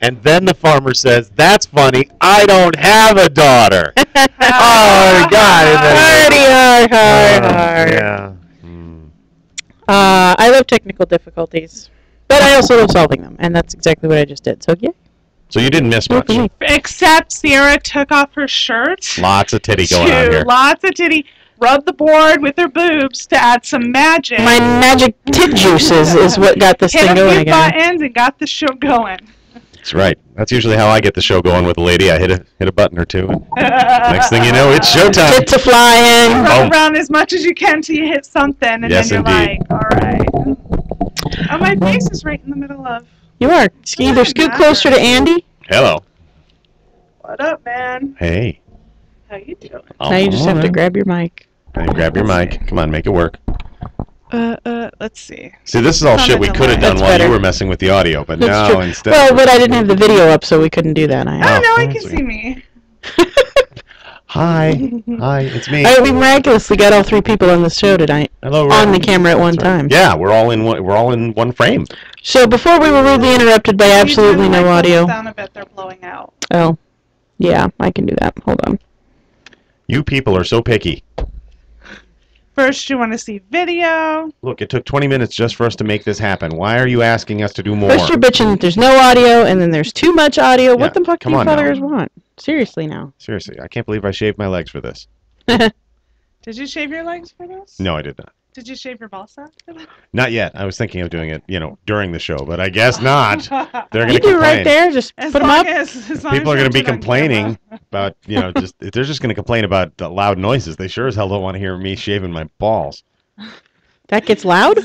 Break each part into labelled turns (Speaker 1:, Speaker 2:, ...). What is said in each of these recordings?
Speaker 1: And then the farmer says, "That's funny. I don't have a daughter." Oh God!
Speaker 2: Hard.
Speaker 1: Yeah.
Speaker 2: I love technical difficulties, but I also love solving them, and that's exactly what I just did. So yeah.
Speaker 1: So you didn't miss much.
Speaker 3: Except Sierra took off her shirt.
Speaker 1: Lots of titty going on here.
Speaker 3: Lots of titty. Rubbed the board with her boobs to add some magic.
Speaker 2: My magic tit juices is what got this thing going again.
Speaker 3: Hit a few buttons and got the show going.
Speaker 1: That's right. That's usually how I get the show going with a lady. I hit a button or two, and next thing you know, it's showtime.
Speaker 2: Tits are flying.
Speaker 3: Run around as much as you can till you hit something, and
Speaker 1: yes,
Speaker 3: then you're
Speaker 1: indeed.
Speaker 3: like, all right. Oh, my face is right in the middle of...
Speaker 2: You are. Either scoot closer to Andy.
Speaker 1: Hello.
Speaker 3: What up, man?
Speaker 1: Hey.
Speaker 3: How you doing?
Speaker 2: Now you just have to grab your mic.
Speaker 1: Grab your mic. Come on, make it work.
Speaker 3: Let's see.
Speaker 1: See, this is all shit we could have done while you were messing with the audio, but no, instead.
Speaker 2: Well, but I didn't have the video up, so we couldn't do that.
Speaker 3: Oh, no, I can see me.
Speaker 1: Hi, it's me.
Speaker 2: We miraculously got all three people on the show tonight.
Speaker 1: Hello,
Speaker 2: on the camera at one time.
Speaker 1: Yeah, we're all in one frame.
Speaker 2: So before we were rudely interrupted by absolutely no audio.
Speaker 3: Down a bit, they're blowing out.
Speaker 2: Oh, yeah, I can do that. Hold on.
Speaker 1: You people are so picky.
Speaker 3: First, you want to see video.
Speaker 1: Look, it took 20 minutes just for us to make this happen. Why are you asking us to do more?
Speaker 2: First you're bitching that there's no audio, and then there's too much audio.
Speaker 1: Yeah,
Speaker 2: what the fuck do you fathers
Speaker 1: now.
Speaker 2: want? Seriously now.
Speaker 1: Seriously, I can't believe I shaved my legs for this.
Speaker 3: Did you shave your legs for this?
Speaker 1: No, I did not.
Speaker 3: Did you shave your ball sack for this?
Speaker 1: Not yet. I was thinking of doing it, during the show, but I guess not. They're going to
Speaker 2: You do
Speaker 1: complain.
Speaker 2: right there. Just put them up.
Speaker 1: People are going to be complaining about, just they're just going to complain about the loud noises. They sure as hell don't want to hear me shaving my balls.
Speaker 2: That gets loud?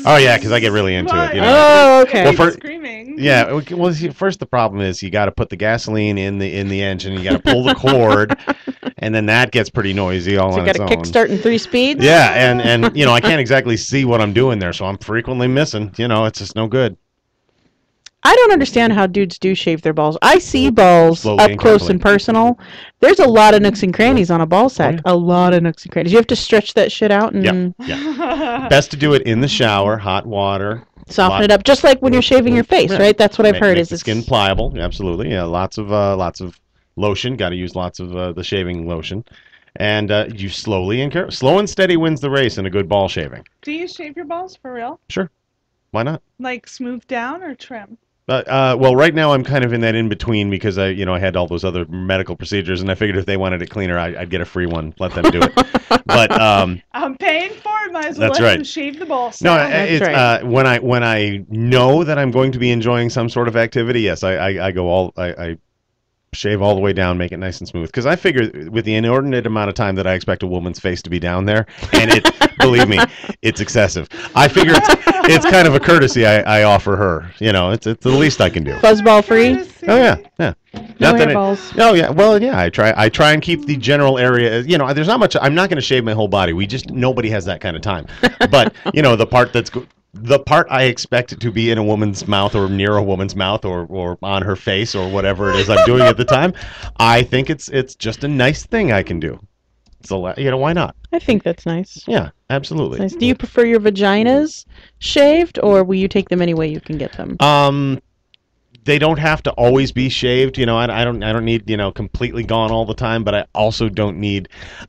Speaker 1: Oh yeah, because I get really into it.
Speaker 2: Oh, okay.
Speaker 1: Well,
Speaker 3: screaming.
Speaker 1: Yeah. Well, see, first the problem is you got to put the gasoline in the engine. You got to pull the cord, and then that gets pretty noisy all on its own.
Speaker 2: So you got to kickstart in 3 speeds.
Speaker 1: Yeah, and I can't exactly see what I'm doing there, so I'm frequently missing. It's just no good.
Speaker 2: I don't understand how dudes do shave their balls. I see balls up close and personal. There's a lot of nooks and crannies on a ball sack.
Speaker 1: Oh, yeah.
Speaker 2: A lot of nooks and crannies. You have to stretch that shit out and
Speaker 1: Yeah. Best to do it in the shower, hot water.
Speaker 2: Soften it up, just like when you're shaving your face, right? That's what I've heard.
Speaker 1: Make the skin pliable. Absolutely. Yeah. Lots of lotion. Got to use lots of the shaving lotion. And you slowly and slow and steady wins the race in a good ball shaving.
Speaker 3: Do you shave your balls for real?
Speaker 1: Sure. Why not?
Speaker 3: Like smooth down or trim?
Speaker 1: Well, right now I'm kind of in that in between because I had all those other medical procedures, and I figured if they wanted it cleaner, I'd get a free one. Let them do it. But
Speaker 3: I'm paying for it. Might as well let them shave the balls.
Speaker 1: No, it's right. When I know that I'm going to be enjoying some sort of activity, yes, I shave all the way down, make it nice and smooth. Because I figure with the inordinate amount of time that I expect a woman's face to be down there, and believe me, it's excessive. I figure it's kind of a courtesy I offer her. It's the least I can do.
Speaker 2: Fuzzball free?
Speaker 1: Oh yeah.
Speaker 2: No hairballs.
Speaker 1: Oh yeah. Well, yeah. I try and keep the general area. There's not much. I'm not going to shave my whole body. Nobody has that kind of time. But the part that's the part I expect it to be in a woman's mouth or near a woman's mouth or on her face or whatever it is I'm doing at the time, I think it's just a nice thing I can do. So why not?
Speaker 2: I think that's nice.
Speaker 1: Yeah, absolutely.
Speaker 2: Nice. Do you prefer your vaginas shaved, or will you take them any way you can get them?
Speaker 1: They don't have to always be shaved. I don't need completely gone all the time, but I also don't need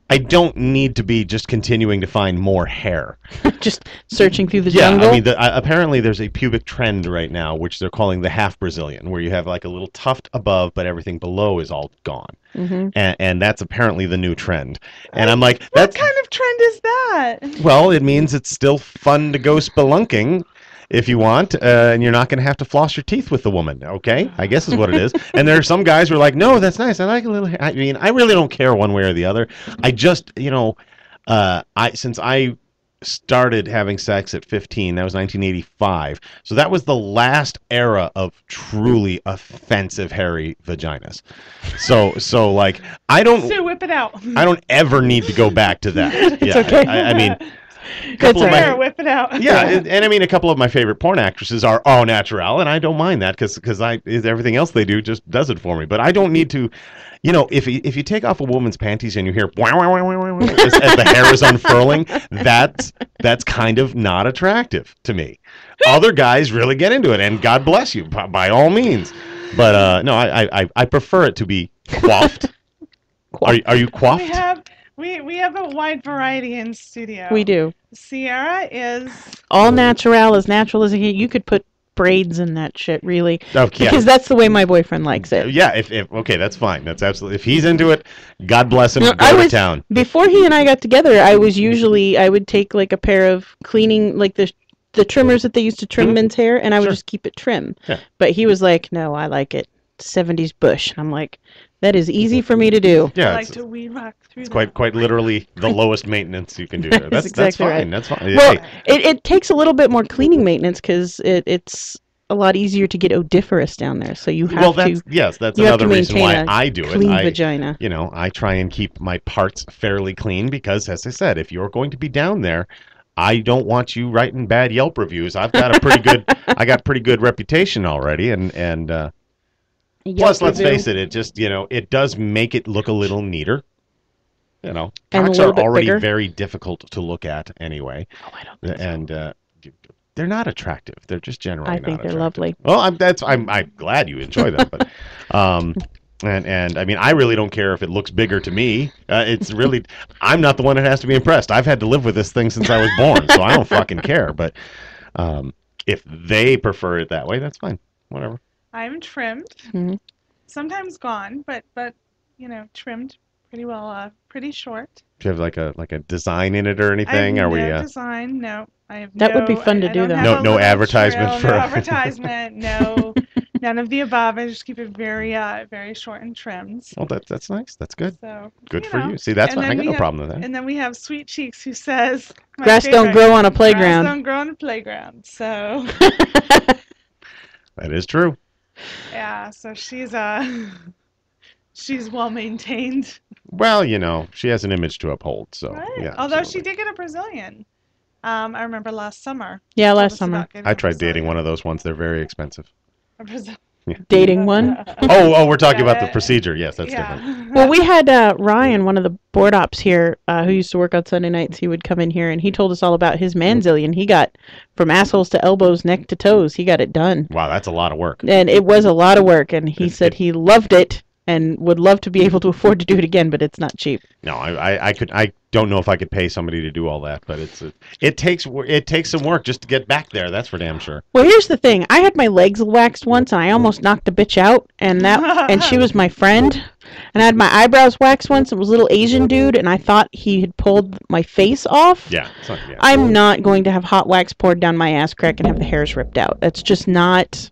Speaker 1: to be just continuing to find more hair.
Speaker 2: Just searching through the jungle.
Speaker 1: I mean, apparently there's a pubic trend right now, which they're calling the half Brazilian, where you have like a little tuft above, but everything below is all gone. Mm-hmm. And that's apparently the new trend. And I'm like,
Speaker 3: what kind of trend is that?
Speaker 1: Well, it means it's still fun to go spelunking if you want, and you're not going to have to floss your teeth with the woman, okay? I guess is what it is. And there are some guys who are like, no, that's nice. I like a little hair. I mean, I really don't care one way or the other. I just, since I started having sex at 15, that was 1985. So that was the last era of truly offensive hairy vaginas. So like,
Speaker 3: So whip it out.
Speaker 1: I don't ever need to go back to that.
Speaker 2: It's okay.
Speaker 1: I mean...
Speaker 3: whip it out.
Speaker 1: Yeah, and I mean, a couple of my favorite porn actresses are au naturel, and I don't mind that because everything else they do just does it for me. But I don't need to, if you take off a woman's panties and you hear wah, wah, wah, wah, wah, as the hair is unfurling, that's kind of not attractive to me. Other guys really get into it, and God bless you, by all means. But no, I prefer it to be coiffed. Are you coiffed?
Speaker 3: We have a wide variety in studio.
Speaker 2: We do.
Speaker 3: Sierra is
Speaker 2: all natural, as you could put braids in that shit, really.
Speaker 1: Okay,
Speaker 2: because that's the way my boyfriend likes it.
Speaker 1: Yeah, if okay, that's fine. That's absolutely. If he's into it, God bless him. Go to town.
Speaker 2: Before he and I got together, I would take like a pair of cleaning, like the trimmers that they used to trim men's hair, and I would just keep it trim. Yeah. But he was like, "No, I like it 70s bush." And I'm like, that is easy for me to do.
Speaker 3: Yeah, I like to weed rock through.
Speaker 1: It's quite literally the lowest maintenance you can do there. That's
Speaker 2: exactly
Speaker 1: fine.
Speaker 2: Right.
Speaker 1: That's fine.
Speaker 2: Well, it takes a little bit more cleaning maintenance because it's a lot easier to get odoriferous down there. So you have to.
Speaker 1: Yes, that's another reason why I do it.
Speaker 2: Clean vagina.
Speaker 1: I try and keep my parts fairly clean because, as I said, if you're going to be down there, I don't want you writing bad Yelp reviews. I've got a pretty good reputation already, and. Plus, let's face it, it does make it look a little neater. Cocks are already bigger. Very difficult to look at anyway.
Speaker 2: Oh, I don't think
Speaker 1: so. They're not attractive. They're just generally not attractive.
Speaker 2: I think they're lovely.
Speaker 1: Well, I'm glad you enjoy them, but and I mean, I really don't care if it looks bigger to me. It's really, I'm not the one that has to be impressed. I've had to live with this thing since I was born, so I don't fucking care. But if they prefer it that way, that's fine. Whatever.
Speaker 3: I'm trimmed, sometimes gone, but trimmed pretty well, pretty short.
Speaker 1: Do you have like a design in it or anything?
Speaker 3: I have no design. No, I have.
Speaker 2: That would be fun to do though.
Speaker 1: No advertisement for.
Speaker 3: No advertisement. No, none of the above. I just keep it very very short and trimmed.
Speaker 1: Well, that's nice. That's good.
Speaker 3: So
Speaker 1: good for you. See, that's fine. I got no problem with that.
Speaker 3: And then we have Sweet Cheeks, who says,
Speaker 2: "Grass don't grow on a playground."
Speaker 3: Grass don't grow on a playground. So.
Speaker 1: That is true.
Speaker 3: Yeah, so she's well maintained.
Speaker 1: Well, she has an image to uphold, so
Speaker 3: right.
Speaker 1: Yeah.
Speaker 3: Although
Speaker 1: absolutely.
Speaker 3: she did get a Brazilian. I remember last summer.
Speaker 2: Yeah, last summer.
Speaker 1: I tried dating one of those ones. They're very expensive.
Speaker 3: A Brazilian.
Speaker 1: Yeah.
Speaker 2: Dating one?
Speaker 1: Oh, we're talking about the procedure. Yes, that's different.
Speaker 2: Well, we had Ryan, one of the board ops here, who used to work on Sunday nights. He would come in here, and he told us all about his manzillion. He got from assholes to elbows, neck to toes. He got it done.
Speaker 1: Wow, that's a lot of work.
Speaker 2: And it was a lot of work, and he said he loved it and would love to be able to afford to do it again, but it's not cheap.
Speaker 1: No, I don't know if I could pay somebody to do all that, but it takes some work just to get back there. That's for damn sure.
Speaker 2: Well, here's the thing. I had my legs waxed once, and I almost knocked the bitch out, and she was my friend. And I had my eyebrows waxed once. It was a little Asian dude, and I thought he had pulled my face off.
Speaker 1: Yeah.
Speaker 2: I'm not going to have hot wax poured down my ass crack and have the hairs ripped out. That's just not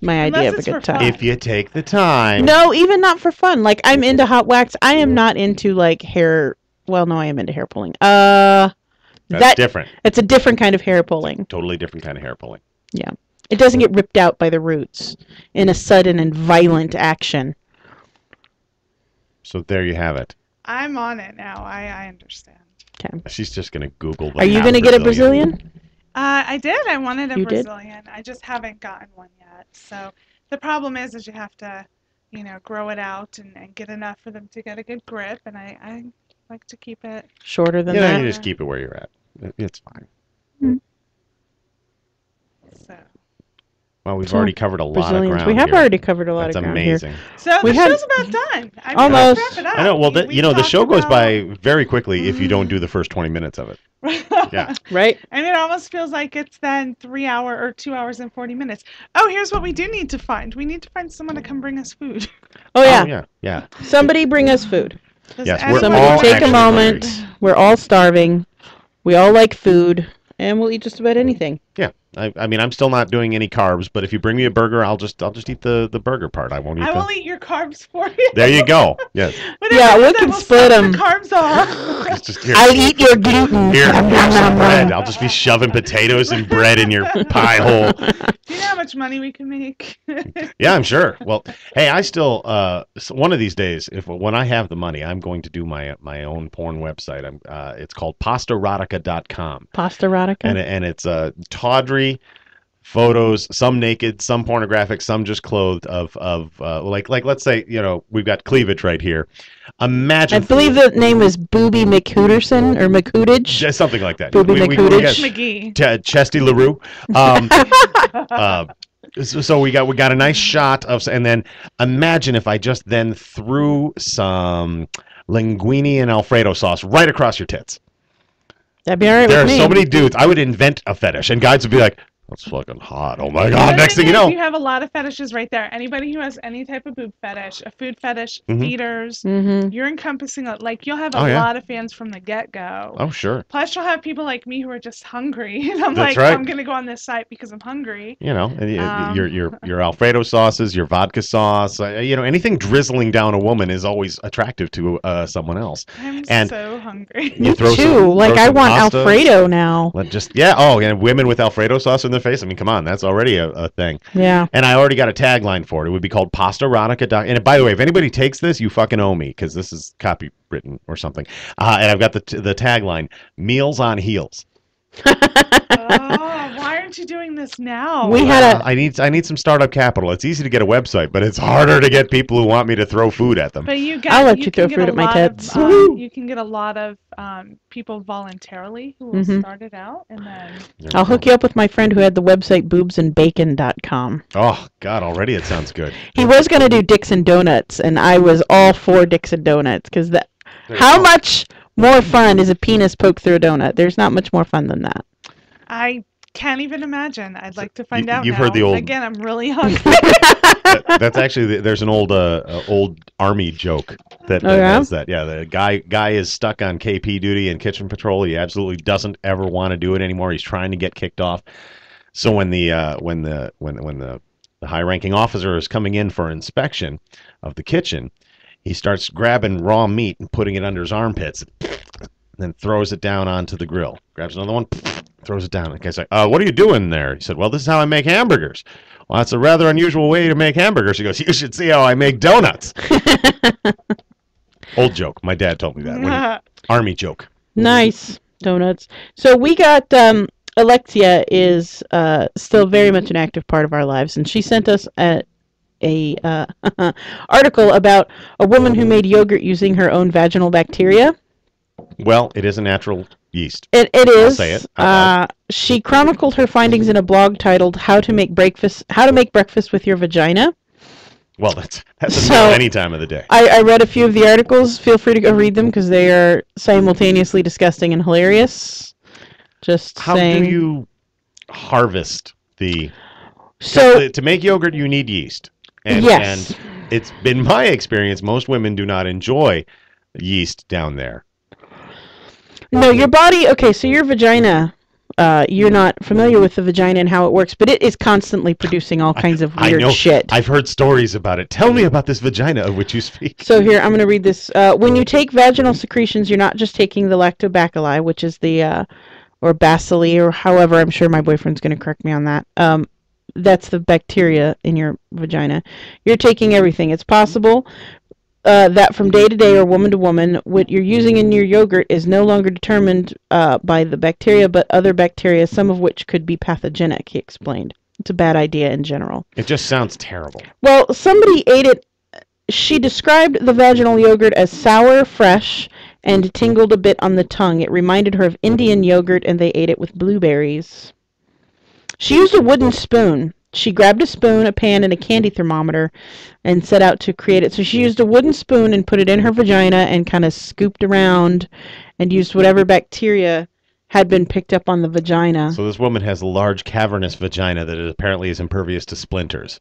Speaker 2: my idea of a good time.
Speaker 1: If you take the time.
Speaker 2: No, even not for fun. Like, I'm into hot wax. I am not into, like, hair. Well, no, I am into hair pulling.
Speaker 1: That's different.
Speaker 2: It's a different kind of hair pulling.
Speaker 1: Totally different kind of hair pulling.
Speaker 2: Yeah. It doesn't get ripped out by the roots in a sudden and violent action.
Speaker 1: So there you have it.
Speaker 3: I'm on it now. I understand.
Speaker 2: Okay.
Speaker 1: She's just going to Google
Speaker 2: Are you going to get a Brazilian?
Speaker 3: I did. I wanted a Brazilian.
Speaker 2: Did?
Speaker 3: I just haven't gotten one yet. So the problem is you have to, grow it out and get enough for them to get a good grip. And I like to keep it
Speaker 2: shorter than that.
Speaker 1: You just keep it where you're at. It's fine.
Speaker 3: So.
Speaker 1: Well, we've already covered a lot of ground.
Speaker 2: We have already covered a lot of ground.
Speaker 1: That's amazing.
Speaker 3: So the show's about done.
Speaker 2: Almost.
Speaker 1: I know. Well, the show goes by very quickly if you don't do the first 20 minutes of it. Yeah.
Speaker 2: Right.
Speaker 3: And it almost feels like it's then 3 hours or 2 hours and 40 minutes. Oh, here's what we do need to find. We need to find someone to come bring us food.
Speaker 2: Oh, yeah. Somebody bring us food.
Speaker 1: Yes,
Speaker 2: somebody take a moment. Hungry. We're all starving. We all like food, and we'll eat just about anything.
Speaker 1: Yeah. I mean, I'm still not doing any carbs, but if you bring me a burger, I'll just eat the burger part. I won't eat. I
Speaker 3: will eat your carbs for you.
Speaker 1: There you go. Yes.
Speaker 2: Yeah, we can split them.
Speaker 3: The carbs off.
Speaker 2: I'll eat your gluten.
Speaker 1: Here's some bread. I'll just be shoving potatoes and bread in your pie hole.
Speaker 3: Do you know how much money we can make?
Speaker 1: Yeah, I'm sure. Well, hey, I still one of these days, when I have the money, I'm going to do my own porn website. It's called pastarotica.com.
Speaker 2: Pastarotica.
Speaker 1: And it's tawdry photos, some naked, some pornographic, some just clothed of like let's say, we've got cleavage right here. Imagine.
Speaker 2: I believe the name is Booby McHooterson or McHootage.
Speaker 1: Something like that.
Speaker 2: Booby McHootage.
Speaker 3: McGee.
Speaker 1: Chesty LaRue. So we got a nice shot of, and then imagine if I just then threw some linguine and Alfredo sauce right across your tits.
Speaker 2: That'd be all right
Speaker 1: There
Speaker 2: with
Speaker 1: are
Speaker 2: me.
Speaker 1: so many dudes. I would invent a fetish, and guys would be like, "That's fucking hot! Oh my god!" Next thing you know,
Speaker 3: you have a lot of fetishes right there. Anybody who has any type of boob fetish, a food fetish, feeders, you're encompassing you'll have a lot of fans from the get go.
Speaker 1: Oh sure.
Speaker 3: Plus, you'll have people like me who are just hungry, and I'm
Speaker 1: That's right.
Speaker 3: I'm gonna go on this site because I'm hungry.
Speaker 1: You know, your Alfredo sauces, your vodka sauce, anything drizzling down a woman is always attractive to someone else.
Speaker 3: I'm so hungry.
Speaker 1: You
Speaker 2: Me too. I want
Speaker 1: pasta.
Speaker 2: Alfredo now.
Speaker 1: And women with Alfredo sauce in their face. I mean, come on, that's already a thing.
Speaker 2: Yeah.
Speaker 1: And I already got a tagline for it. It would be called Pasta Erotica. And by the way, if anybody takes this, you fucking owe me because this is copywritten or something. And I've got the tagline: Meals on Heels.
Speaker 3: Oh, why aren't you doing this now?
Speaker 1: I need some startup capital. It's easy to get a website, but it's harder to get people who want me to throw food at them.
Speaker 3: But
Speaker 2: I'll let you throw food at my tits.
Speaker 3: You can get a lot of people voluntarily who will start it out, and then
Speaker 2: I'll hook you up with my friend who had the website boobsandbacon.com.
Speaker 1: Oh God, already it sounds good.
Speaker 2: He was going to do Dicks and Donuts, and I was all for Dicks and Donuts because how much more fun is a penis poked through a donut? There's not much more fun than that.
Speaker 3: I can't even imagine. I'd like to find out.
Speaker 1: You've
Speaker 3: now.
Speaker 1: heard the old.
Speaker 3: Again, I'm really hungry.
Speaker 1: That's actually there's an old army joke that has that. Yeah, the guy is stuck on KP duty and kitchen patrol. He absolutely doesn't ever want to do it anymore. He's trying to get kicked off. So when the high-ranking officer is coming in for inspection of the kitchen, he starts grabbing raw meat and putting it under his armpits, then throws it down onto the grill. Grabs another one, throws it down. The guy's like, "What are you doing there?" He said, "Well, this is how I make hamburgers." "Well, that's a rather unusual way to make hamburgers." He goes, "You should see how I make donuts." Old joke. My dad told me that. Army joke.
Speaker 2: Nice. Donuts. So we got Alexia is still very much an active part of our lives, and she sent us a article about a woman who made yogurt using her own vaginal bacteria.
Speaker 1: Well, it is a natural yeast.
Speaker 2: It is.
Speaker 1: I'll say it.
Speaker 2: She chronicled her findings in a blog titled "How to Make Breakfast with Your Vagina."
Speaker 1: Well, that's any time of the day.
Speaker 2: I read a few of the articles. Feel free to go read them because they are simultaneously disgusting and hilarious.
Speaker 1: How do you harvest the?
Speaker 2: So
Speaker 1: to make yogurt, you need yeast. And,
Speaker 2: yes.
Speaker 1: And it's been my experience, most women do not enjoy yeast down there.
Speaker 2: No, your body, okay, so your vagina, you're not familiar with the vagina and how it works, but it is constantly producing all kinds of weird shit.
Speaker 1: I've heard stories about it. Tell me about this vagina of which you speak.
Speaker 2: So here, I'm going to read this. When you take vaginal secretions, you're not just taking the lactobacilli, which is the, or bacilli, or however, I'm sure my boyfriend's going to correct me on that. That's the bacteria in your vagina. You're taking everything. It's possible that from day to day or woman to woman, what you're using in your yogurt is no longer determined by the bacteria, but other bacteria, some of which could be pathogenic, he explained. It's a bad idea in general.
Speaker 1: It just sounds terrible.
Speaker 2: Well, somebody ate it. She described the vaginal yogurt as sour, fresh, and tingled a bit on the tongue. It reminded her of Indian yogurt, and they ate it with blueberries. She used a wooden spoon. She grabbed a spoon, a pan, and a candy thermometer and set out to create it. So she used a wooden spoon and put it in her vagina and kind of scooped around and used whatever bacteria had been picked up on the vagina.
Speaker 1: So this woman has a large cavernous vagina that apparently is impervious to splinters.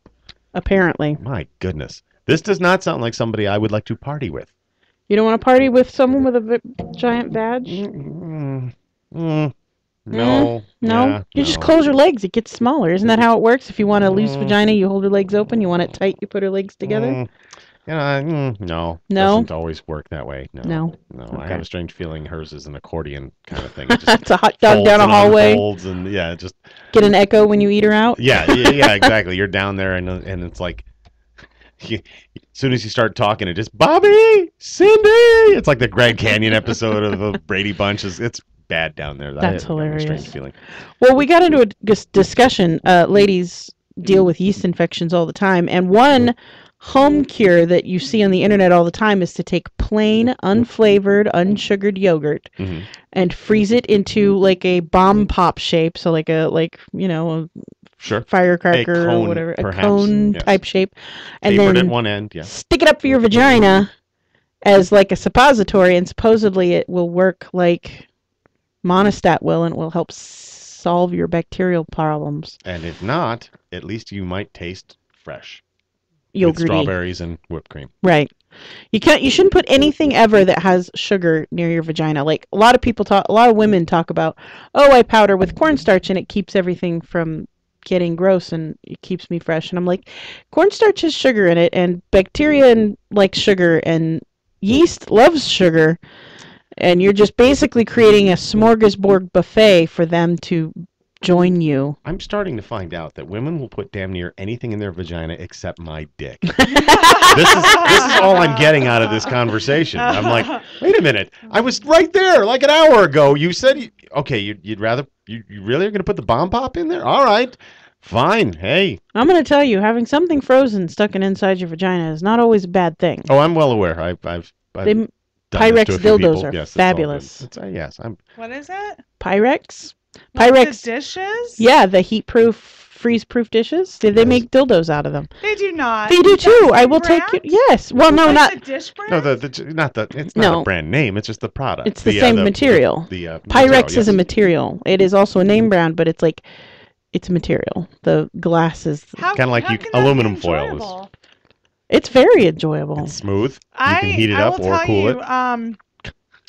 Speaker 2: Apparently.
Speaker 1: My goodness. This does not sound like somebody I would like to party with.
Speaker 2: You don't want to party with someone with a giant vag?
Speaker 1: No.
Speaker 2: No? You just close your legs. It gets smaller. Isn't that how it works? If you want a loose vagina, you hold her legs open. You want it tight, you put her legs together?
Speaker 1: No.
Speaker 2: No?
Speaker 1: Doesn't always work that way. No.
Speaker 2: Okay.
Speaker 1: I have a strange feeling hers is an accordion kind of thing.
Speaker 2: It's a hot dog down a hallway.
Speaker 1: And just
Speaker 2: get an echo when you eat her out.
Speaker 1: Yeah, exactly. You're down there and it's like, as soon as you start talking, it just Bobby, Cindy. It's like the Grand Canyon episode of the Brady Bunch. It's bad down there.
Speaker 2: That's hilarious.
Speaker 1: A strange feeling.
Speaker 2: Well, we got into a discussion. Ladies deal with yeast infections all the time, and one home cure that you see on the internet all the time is to take plain, unflavored, unsugared yogurt and freeze it into like a bomb pop shape, so like a
Speaker 1: Sure.
Speaker 2: firecracker
Speaker 1: A cone,
Speaker 2: or whatever,
Speaker 1: perhaps,
Speaker 2: a cone
Speaker 1: yes.
Speaker 2: type shape, and
Speaker 1: Tapered
Speaker 2: then
Speaker 1: at one end, yeah.
Speaker 2: stick it up for your vagina as like a suppository, and supposedly it will work like Monistat will, and it will help solve your bacterial problems.
Speaker 1: And if not, at least you might taste fresh.
Speaker 2: Yogurty.
Speaker 1: With strawberries and whipped cream.
Speaker 2: Right. You shouldn't put anything ever that has sugar near your vagina. Like a lot of women talk about, oh, I powder with cornstarch and it keeps everything from getting gross and it keeps me fresh. And I'm like, cornstarch has sugar in it, and bacteria like sugar, and yeast loves sugar, and you're just basically creating a smorgasbord buffet for them to join you.
Speaker 1: I'm starting to find out that women will put damn near anything in their vagina except my dick. This is all I'm getting out of this conversation. I'm like, wait a minute, I was right there like an hour ago. You said you'd rather you really are going to put the bomb pop in there? All right, fine. Hey,
Speaker 2: I'm going to tell you, having something frozen stuck inside your vagina is not always a bad thing.
Speaker 1: Oh, I'm well aware. I've done
Speaker 2: Pyrex
Speaker 1: this to a few
Speaker 2: dildos
Speaker 1: people.
Speaker 2: are
Speaker 1: Yes,
Speaker 2: fabulous.
Speaker 1: Yes, I'm.
Speaker 3: What is it?
Speaker 2: Pyrex.
Speaker 3: Like
Speaker 2: Pyrex
Speaker 3: the dishes?
Speaker 2: Yeah, the heat-proof, freeze-proof dishes. They make dildos out of them.
Speaker 3: They do not.
Speaker 2: They do
Speaker 3: That's
Speaker 2: too.
Speaker 3: the
Speaker 2: I will
Speaker 3: brand?
Speaker 2: take you. Yes. Well, no,
Speaker 3: Like
Speaker 2: not
Speaker 3: the dish brand?
Speaker 1: No, it's not a brand name. It's just the product.
Speaker 2: It's the same material.
Speaker 1: The
Speaker 2: Pyrex
Speaker 1: material,
Speaker 2: is a
Speaker 1: yes.
Speaker 2: material. It is also a name brand, but it's a material. The glass is.
Speaker 1: Kinda like
Speaker 3: how
Speaker 1: you-
Speaker 3: can that
Speaker 1: aluminum
Speaker 3: be
Speaker 1: foil is-
Speaker 3: enjoyable?
Speaker 2: It's very enjoyable.
Speaker 1: It's smooth. You can heat it
Speaker 3: I
Speaker 1: up
Speaker 3: will
Speaker 1: or
Speaker 3: tell
Speaker 1: cool
Speaker 3: you,
Speaker 1: it.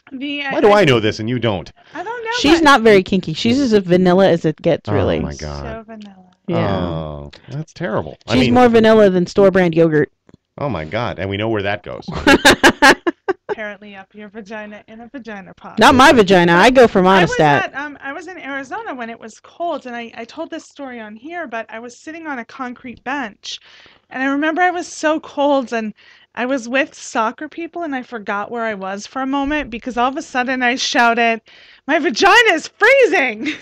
Speaker 3: Why
Speaker 1: do I know this and you don't?
Speaker 3: I don't know.
Speaker 2: She's
Speaker 3: but
Speaker 2: not very kinky. She's as vanilla as it gets, really.
Speaker 1: Oh my god.
Speaker 3: so vanilla.
Speaker 2: Yeah.
Speaker 1: Oh, that's terrible.
Speaker 2: She's more vanilla than store-brand yogurt.
Speaker 1: Oh my god, and we know where that goes.
Speaker 3: Apparently up your vagina in a vagina pod.
Speaker 2: Not my vagina. I go for Monistat.
Speaker 3: I was in Arizona when it was cold, and I told this story on here, but I was sitting on a concrete bench, and I remember I was so cold, and I was with soccer people, and I forgot where I was for a moment, because all of a sudden I shouted, "My vagina is freezing!"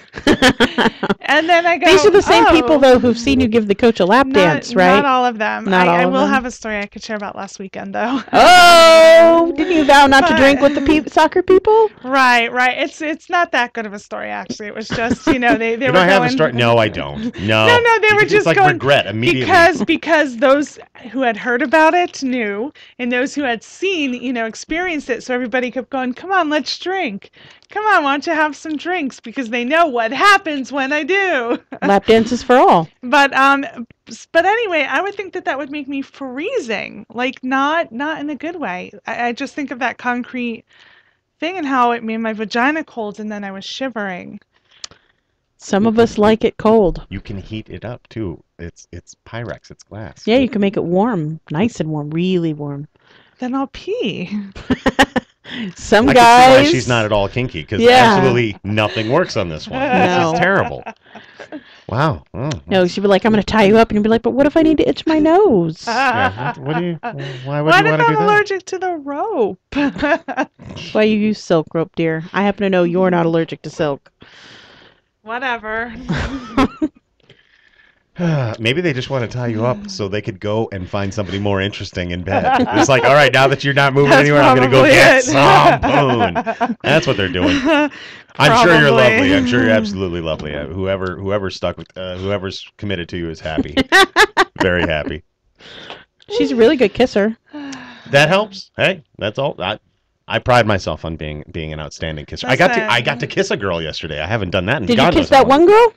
Speaker 3: And then I go,
Speaker 2: These are the same
Speaker 3: "Oh."
Speaker 2: people, though, who've seen you give the coach a lap dance, right?
Speaker 3: Not all of them.
Speaker 2: Not all
Speaker 3: I
Speaker 2: of
Speaker 3: will
Speaker 2: them?
Speaker 3: have a story I could share about last weekend, though.
Speaker 2: Oh, didn't you vow not to drink with the soccer people?
Speaker 3: Right. It's not that good of a story, actually. It was just, they
Speaker 1: You
Speaker 3: were
Speaker 1: don't have a
Speaker 3: going.
Speaker 1: story? No, I don't. No.
Speaker 3: No, they were
Speaker 1: It's
Speaker 3: just
Speaker 1: like
Speaker 3: going
Speaker 1: regret immediately.
Speaker 3: because those who had heard about it knew, and those who had seen, experienced it. So everybody kept going, "Come on, let's drink. Come on, why don't you have some drinks?" Because they know what happens when I do.
Speaker 2: Lap dances for all.
Speaker 3: But anyway, I would think that would make me freezing, like not in a good way. I just think of that concrete thing and how it made my vagina cold, and then I was shivering.
Speaker 2: Some of us like it cold.
Speaker 1: You can heat it up too. It's Pyrex. It's glass.
Speaker 2: Yeah, you can make it warm, nice and warm, really warm.
Speaker 3: Then I'll pee.
Speaker 2: Some
Speaker 1: I
Speaker 2: guys.
Speaker 1: can see why she's not at all kinky, because
Speaker 2: Yeah.
Speaker 1: absolutely nothing works on this one.
Speaker 2: No.
Speaker 1: This is terrible. Wow. Oh,
Speaker 2: No, she'd be like, "I'm going to tie you up," and you'd be like, "But what if I need to itch my nose?"
Speaker 1: yeah. What do you? Why would
Speaker 3: What
Speaker 1: you
Speaker 3: if
Speaker 1: want to do
Speaker 3: I'm
Speaker 1: that?
Speaker 3: allergic to the rope?
Speaker 2: Why you use silk rope, dear? I happen to know you're not allergic to silk.
Speaker 3: Whatever.
Speaker 1: Maybe they just want to tie you up so they could go and find somebody more interesting in bed. It's like, all right, now that you're not moving
Speaker 3: That's
Speaker 1: anywhere, I'm going to go
Speaker 3: probably
Speaker 1: get
Speaker 3: it.
Speaker 1: some poon. That's what they're doing. I'm sure you're
Speaker 3: Probably.
Speaker 1: lovely. I'm sure you're absolutely lovely. Whoever's stuck with, whoever's committed to you is happy. Very happy.
Speaker 2: She's a really good kisser.
Speaker 1: That helps. Hey, that's all. I pride myself on being an outstanding kisser. I got to kiss a girl yesterday. I haven't done that in
Speaker 2: Did
Speaker 1: God
Speaker 2: you
Speaker 1: knows
Speaker 2: kiss
Speaker 1: how
Speaker 2: that
Speaker 1: long.
Speaker 2: one girl?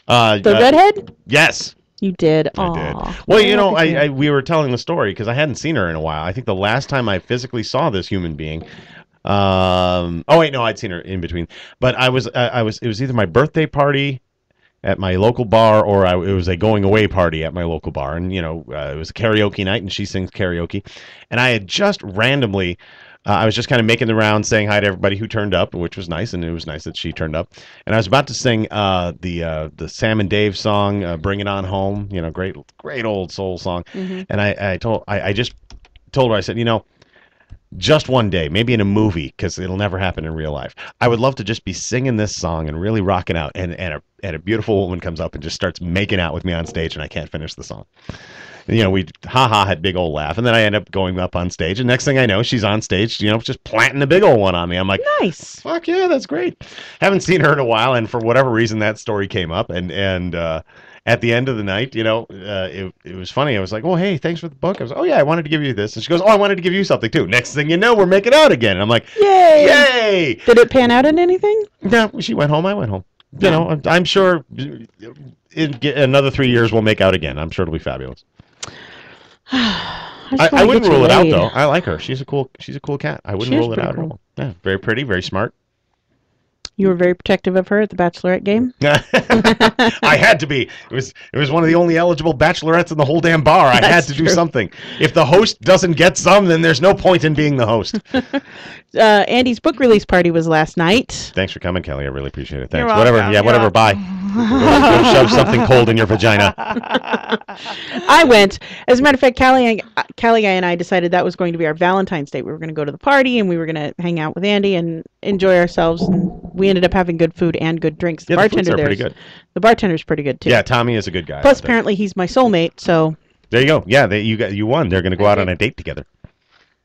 Speaker 2: The
Speaker 1: The
Speaker 2: redhead?
Speaker 1: Yes.
Speaker 2: You did.
Speaker 1: I
Speaker 2: Aw.
Speaker 1: did. Well,
Speaker 2: Look at you.
Speaker 1: we were telling the story because I hadn't seen her in a while. I think the last time I physically saw this human being, oh wait, no, I'd seen her in between. But it was either my birthday party at my local bar or it was a going away party at my local bar, and it was a karaoke night, and she sings karaoke, and I had just randomly. I was just kind of making the rounds, saying hi to everybody who turned up, which was nice, and it was nice that she turned up. And I was about to sing the Sam and Dave song, "Bring It On Home," great old soul song.
Speaker 2: Mm-hmm.
Speaker 1: And I just told her, I said, just one day, maybe in a movie, because it'll never happen in real life, I would love to just be singing this song and really rocking out. And and a beautiful woman comes up and just starts making out with me on stage, and I can't finish the song. And, we had big old laugh, and then I end up going up on stage, and next thing I know, she's on stage, just planting a big old one on me. I'm like,
Speaker 2: nice.
Speaker 1: Fuck yeah, that's great. Haven't seen her in a while, and for whatever reason, that story came up, and at the end of the night, it was funny. I was like, "Oh, hey, thanks for the book." I was, "Oh yeah, I wanted to give you this," and she goes, "Oh, I wanted to give you something too." Next thing you know, we're making out again. And I'm like,
Speaker 2: "Yay!
Speaker 1: Yay!"
Speaker 2: Did it pan out in anything?
Speaker 1: No, she went home. I went home. I'm sure in another 3 years we'll make out again. I'm sure it'll be fabulous. I wouldn't rule it out though. I like her. She's a cool cat. I wouldn't rule it out at all. Yeah, very pretty, very smart.
Speaker 2: You were very protective of her at the Bachelorette game?
Speaker 1: I had to be. It was one of the only eligible bachelorettes in the whole damn bar. I had to do something. If the host doesn't get some, then there's no point in being the host.
Speaker 2: Andy's book release party was last night.
Speaker 1: Thanks for coming, Kelly. I really appreciate it. Thanks.
Speaker 3: You're welcome.
Speaker 1: Whatever. Yeah, whatever. Bye. Go shove something cold in your vagina.
Speaker 2: I went. As a matter of fact, Callie and I decided that was going to be our Valentine's Day. We were going to go to the party, and we were going to hang out with Andy and enjoy ourselves. And we ended up having good food and good drinks. The bartender there, pretty good. The bartender's pretty good too.
Speaker 1: Yeah, Tommy is a good guy.
Speaker 2: Plus, apparently, he's my soulmate. So
Speaker 1: there you go. Yeah, you won. They're going to go out on a date together.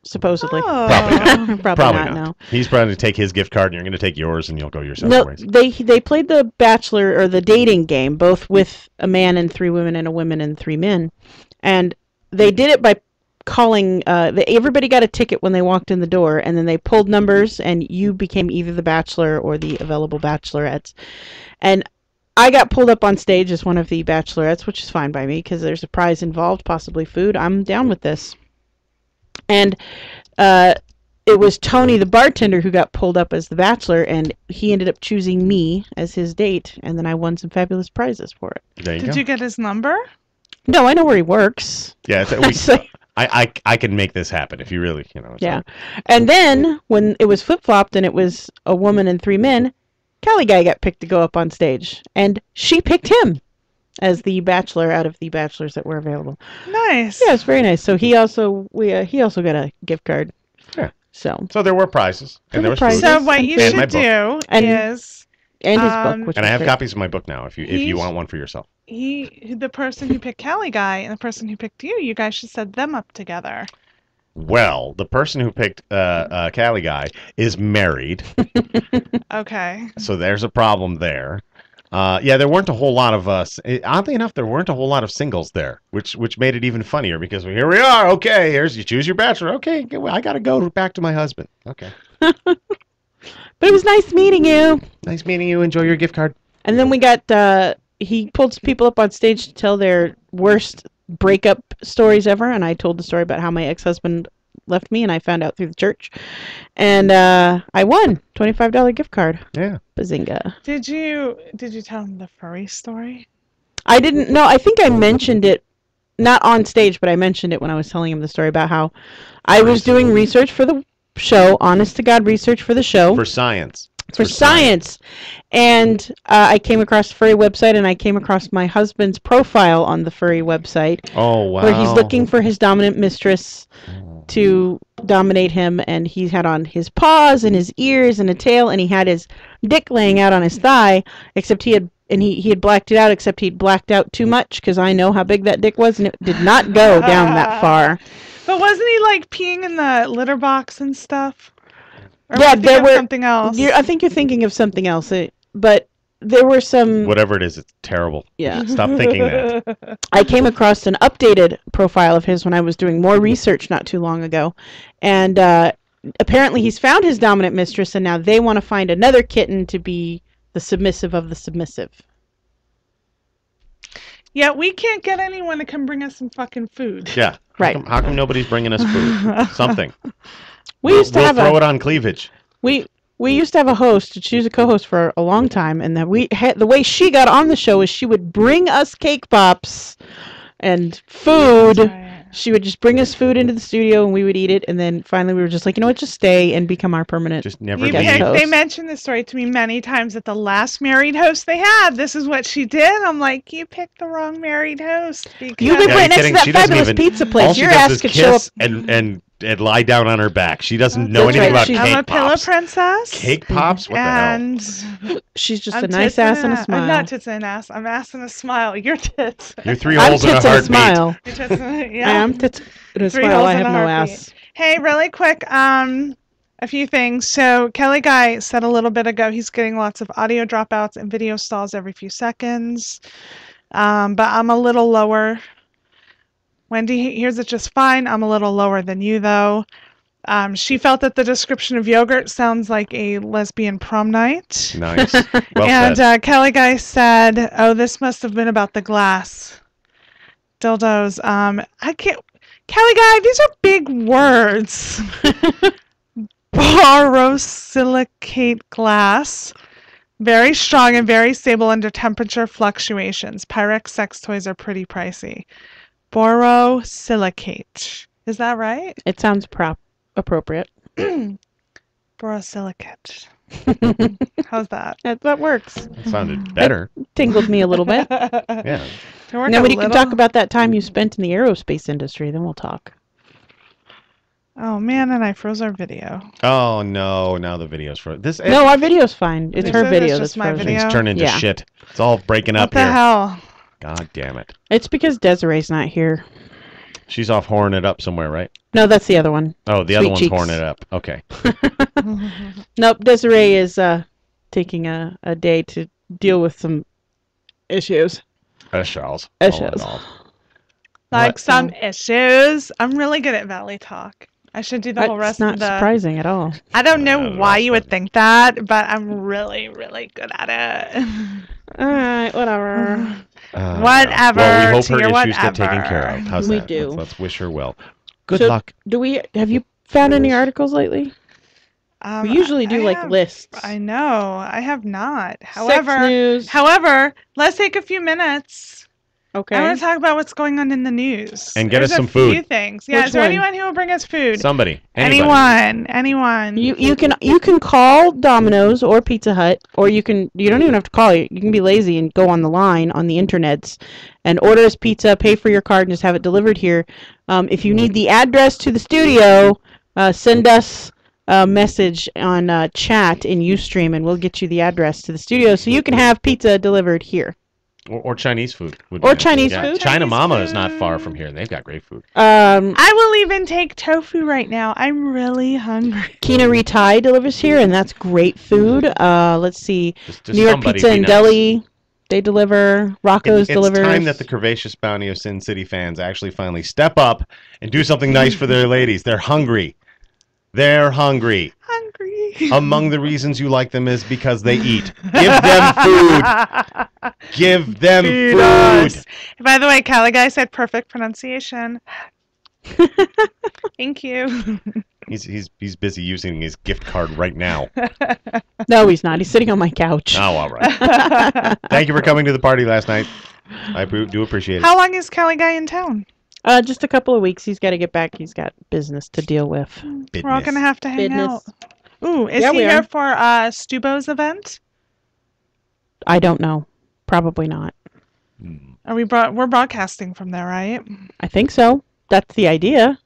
Speaker 2: Supposedly.
Speaker 3: Oh.
Speaker 2: Probably not. No.
Speaker 1: He's probably going to take his gift card, and you're going to take yours, and you'll go your separate ways.
Speaker 2: They played the Bachelor or the dating game, both with a man and 3 women and a woman and 3 men, and they did it by calling. Everybody got a ticket when they walked in the door, and then they pulled numbers, and you became either the Bachelor or the available Bachelorettes, and I got pulled up on stage as one of the Bachelorettes, which is fine by me because there's a prize involved, possibly food. I'm down with this. And it was Tony, the bartender, who got pulled up as the Bachelor, and he ended up choosing me as his date, and then I won some fabulous prizes for it.
Speaker 3: Did you get his number?
Speaker 2: No, I know where he works.
Speaker 1: Yeah, I can make this happen if you really,
Speaker 2: Yeah. And then, when it was flip-flopped and it was a woman and 3 men, Callie Guy got picked to go up on stage, and she picked him as the Bachelor out of the Bachelors that were available.
Speaker 3: Nice.
Speaker 2: Yeah, it's very nice. So he also got a gift card.
Speaker 1: Yeah.
Speaker 2: So
Speaker 1: there were prizes, and there was food.
Speaker 3: So what you should do is
Speaker 2: and his book, which
Speaker 1: and I have copies of my book now. If you want one for yourself.
Speaker 3: The person who picked Callie Guy and the person who picked you guys should set them up together.
Speaker 1: Well, the person who picked Callie Guy is married.
Speaker 3: Okay.
Speaker 1: So there's a problem there. There weren't a whole lot of oddly enough, there weren't a whole lot of singles there, which made it even funnier because here we are. Okay, you choose your Bachelor. Okay, I got to go back to my husband. Okay.
Speaker 2: But it was nice meeting you.
Speaker 1: Nice meeting you. Enjoy your gift card.
Speaker 2: And then we got, he pulled some people up on stage to tell their worst breakup stories ever, and I told the story about how my ex-husband left me, and I found out through the church. And I won $25 gift card.
Speaker 1: Yeah.
Speaker 2: Bazinga.
Speaker 3: Did you tell him the furry story?
Speaker 2: I didn't know. I think I mentioned it, not on stage, but I mentioned it when I was telling him the story about how I was doing research for the show, honest to God research for the show.
Speaker 1: For science.
Speaker 2: For science. And I came across the furry website, and I came across my husband's profile on the furry website.
Speaker 1: Oh, wow.
Speaker 2: Where he's looking for his dominant mistress to dominate him, and he had on his paws and his ears and a tail, and he had his dick laying out on his thigh, except he had blacked it out, except he'd blacked out too much, because I know how big that dick was, and it did not go down that far.
Speaker 3: But wasn't he, like, peeing in the litter box and stuff? Or
Speaker 2: yeah, there were
Speaker 3: something else.
Speaker 2: I think you're thinking of something else, but there were some...
Speaker 1: Whatever it is, it's terrible.
Speaker 2: Yeah.
Speaker 1: Stop thinking that.
Speaker 2: I came across an updated profile of his when I was doing more research not too long ago, and apparently he's found his dominant mistress, and now they want to find another kitten to be the submissive of the submissive.
Speaker 3: Yeah, we can't get anyone to come bring us some fucking food.
Speaker 1: Yeah.
Speaker 2: Right.
Speaker 1: How come nobody's bringing us food? Something.
Speaker 2: We'll
Speaker 1: throw it on cleavage.
Speaker 2: We used to have a host. She was a co-host for a long time, and the way she got on the show is she would bring us cake pops and food. Right. She would just bring us food into the studio, and we would eat it. And then finally, we were just like, you know what, just stay and become our permanent.
Speaker 1: Just never
Speaker 3: leave. They mentioned this story to me many times that the last married host they had, this is what she did. I'm like, you picked the wrong married host.
Speaker 2: You live right next to that fabulous pizza place. Your ass could show up
Speaker 1: and and lie down on her back. She doesn't know
Speaker 2: That's
Speaker 1: anything
Speaker 2: right,
Speaker 1: about
Speaker 2: she's-
Speaker 1: cake
Speaker 3: I'm a pillow
Speaker 1: pops.
Speaker 3: princess.
Speaker 1: Cake pops? What the hell?
Speaker 3: And
Speaker 2: She's just
Speaker 3: I'm
Speaker 2: a nice
Speaker 3: tits
Speaker 2: ass and a
Speaker 3: I'm
Speaker 2: smile.
Speaker 3: not tits and ass. I'm ass and a smile. You're tits.
Speaker 1: You're 3
Speaker 2: I'm
Speaker 1: holes and a
Speaker 2: tits and a
Speaker 1: heartbeat.
Speaker 2: smile.
Speaker 3: You're tits and, yeah.
Speaker 2: I am tits and a
Speaker 3: 3
Speaker 2: smile.
Speaker 3: holes
Speaker 2: I
Speaker 3: and
Speaker 2: have
Speaker 3: a
Speaker 2: no
Speaker 3: heartbeat.
Speaker 2: ass.
Speaker 3: Hey, really quick, a few things. So Kelly Guy said a little bit ago he's getting lots of audio dropouts and video stalls every few seconds. But I'm a little lower. Wendy hears it just fine. I'm a little lower than you, though. She felt that the description of yogurt sounds like a lesbian prom night.
Speaker 1: Nice. Well
Speaker 3: And
Speaker 1: said.
Speaker 3: Kelly Guy said, "Oh, this must have been about the glass dildos." I can't. Kelly Guy, these are big words. Borosilicate glass, very strong and very stable under temperature fluctuations. Pyrex sex toys are pretty pricey. Borosilicate. Is that right?
Speaker 2: It sounds appropriate.
Speaker 3: Borosilicate. How's that?
Speaker 2: That works.
Speaker 1: It sounded better.
Speaker 2: Tingled me a little bit.
Speaker 1: Yeah.
Speaker 2: Now, we can talk about that time you spent in the aerospace industry. Then we'll talk.
Speaker 3: Oh man, and I froze our video.
Speaker 1: Oh, no. Now the video's for this.
Speaker 2: No, our video's fine. It's
Speaker 3: Is
Speaker 2: her
Speaker 3: it?
Speaker 2: video
Speaker 3: It's
Speaker 2: that's
Speaker 3: just my
Speaker 2: frozen.
Speaker 3: video?
Speaker 1: Things turn into
Speaker 2: Yeah.
Speaker 1: shit. It's all breaking
Speaker 3: What
Speaker 1: up
Speaker 3: the
Speaker 1: here.
Speaker 3: hell?
Speaker 1: God damn it.
Speaker 2: It's because Desiree's not here.
Speaker 1: She's off horning it up somewhere, right?
Speaker 2: No, that's the other one.
Speaker 1: Oh, the
Speaker 2: Sweet
Speaker 1: other one's
Speaker 2: cheeks.
Speaker 1: horning it up. Okay.
Speaker 2: Nope, Desiree is taking a day to deal with some issues.
Speaker 1: Charles.
Speaker 2: Issues.
Speaker 3: Like
Speaker 1: What?
Speaker 3: some issues. I'm really good at Valley Talk. I should do the whole
Speaker 2: That's
Speaker 3: rest
Speaker 2: not
Speaker 3: of the.
Speaker 2: surprising at all.
Speaker 3: I don't know
Speaker 1: the
Speaker 3: why
Speaker 1: rest
Speaker 3: you
Speaker 1: of
Speaker 3: would think that, but I'm really, really good at it.
Speaker 2: All right, whatever.
Speaker 3: Whatever,
Speaker 1: Well, we hope
Speaker 3: to
Speaker 1: her
Speaker 3: your
Speaker 1: issues get taken
Speaker 3: whatever.
Speaker 1: care of. How's
Speaker 2: We
Speaker 1: that?
Speaker 2: do.
Speaker 1: Let's wish her well. Good
Speaker 2: So,
Speaker 1: luck.
Speaker 2: Have you found any articles lately? We usually do
Speaker 3: I have-
Speaker 2: lists.
Speaker 3: I know. I have not.
Speaker 2: Sex
Speaker 3: However,
Speaker 2: news.
Speaker 3: let's take a few minutes.
Speaker 2: Okay.
Speaker 3: I want to talk about what's going on in the news.
Speaker 1: And get
Speaker 3: There's
Speaker 1: us some
Speaker 3: a few
Speaker 1: food.
Speaker 3: things. Yeah,
Speaker 2: Which
Speaker 3: is there
Speaker 2: one?
Speaker 3: anyone who will bring us food?
Speaker 1: Somebody. Anybody.
Speaker 3: Anyone.
Speaker 2: You can call Domino's or Pizza Hut, or you don't even have to call. You can be lazy and go on the line on the internets and order us pizza, pay for your card, and just have it delivered here. If you need the address to the studio, send us a message on chat in Ustream, and we'll get you the address to the studio so you can have pizza delivered here.
Speaker 1: Or Chinese food. Would be
Speaker 2: Or
Speaker 1: nice.
Speaker 2: Chinese
Speaker 1: Yeah,
Speaker 2: food.
Speaker 1: China
Speaker 3: Chinese
Speaker 1: Mama is not
Speaker 3: food.
Speaker 1: far from here, and they've got great food.
Speaker 3: I will even take tofu right now. I'm really hungry.
Speaker 2: Kina Ritai delivers here, and that's great food. Let's see.
Speaker 1: Just
Speaker 2: New York
Speaker 1: somebody
Speaker 2: Pizza
Speaker 1: be
Speaker 2: and
Speaker 1: nice.
Speaker 2: Deli, they deliver. Rocco's delivers.
Speaker 1: It's time that the curvaceous bounty of Sin City fans actually finally step up and do something nice for their ladies. They're hungry. They're hungry.
Speaker 3: Hungry.
Speaker 1: Among the reasons you like them is because they eat. Give them food. Give them
Speaker 3: Feed
Speaker 1: food.
Speaker 3: us. By the way, Cali guy said perfect pronunciation. Thank you.
Speaker 1: He's busy using his gift card right now.
Speaker 2: No, he's not. He's sitting on my couch.
Speaker 1: Oh, all right. Thank you for coming to the party last night. I do appreciate it.
Speaker 3: How long is Cali guy in town?
Speaker 2: Just a couple of weeks. He's got to get back. He's got business to deal with.
Speaker 3: We're all gonna have to hang out. Ooh, is
Speaker 2: Yeah,
Speaker 3: he
Speaker 2: we
Speaker 3: here
Speaker 2: are.
Speaker 3: for Stubo's event?
Speaker 2: I don't know. Probably not.
Speaker 3: We're broadcasting from there, right?
Speaker 2: I think so. That's the idea.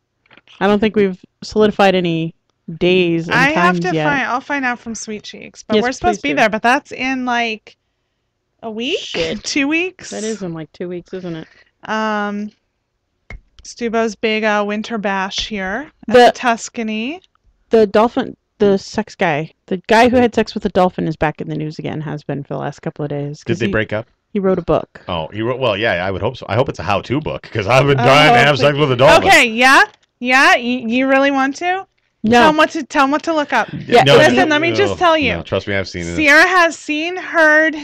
Speaker 2: I don't think we've solidified any days and
Speaker 3: I have
Speaker 2: times
Speaker 3: to
Speaker 2: yet.
Speaker 3: I'll find out from Sweet Cheeks. But
Speaker 2: Yes,
Speaker 3: we're supposed to
Speaker 2: please
Speaker 3: be
Speaker 2: do.
Speaker 3: there, but that's in like a week?
Speaker 2: Shit.
Speaker 3: 2 weeks?
Speaker 2: That is in like 2 weeks, isn't it?
Speaker 3: Stubo's big winter bash here at
Speaker 2: The-
Speaker 3: the Tuscany.
Speaker 2: The dolphin, the sex guy, the guy who had sex with the dolphin is back in the news again, has been for the last couple of days.
Speaker 1: Did
Speaker 2: 'cause
Speaker 1: they break up?
Speaker 2: He wrote a book.
Speaker 1: Oh, he wrote. Well, yeah, I would hope so. I hope it's a how-to book because I've been trying to have sex with a dolphin.
Speaker 3: Okay, yeah. You really want to?
Speaker 2: No.
Speaker 3: Tell him what to look up.
Speaker 2: Yeah,
Speaker 3: Listen, let me just tell you.
Speaker 1: No, trust me, I've seen it.
Speaker 3: Sierra has seen, heard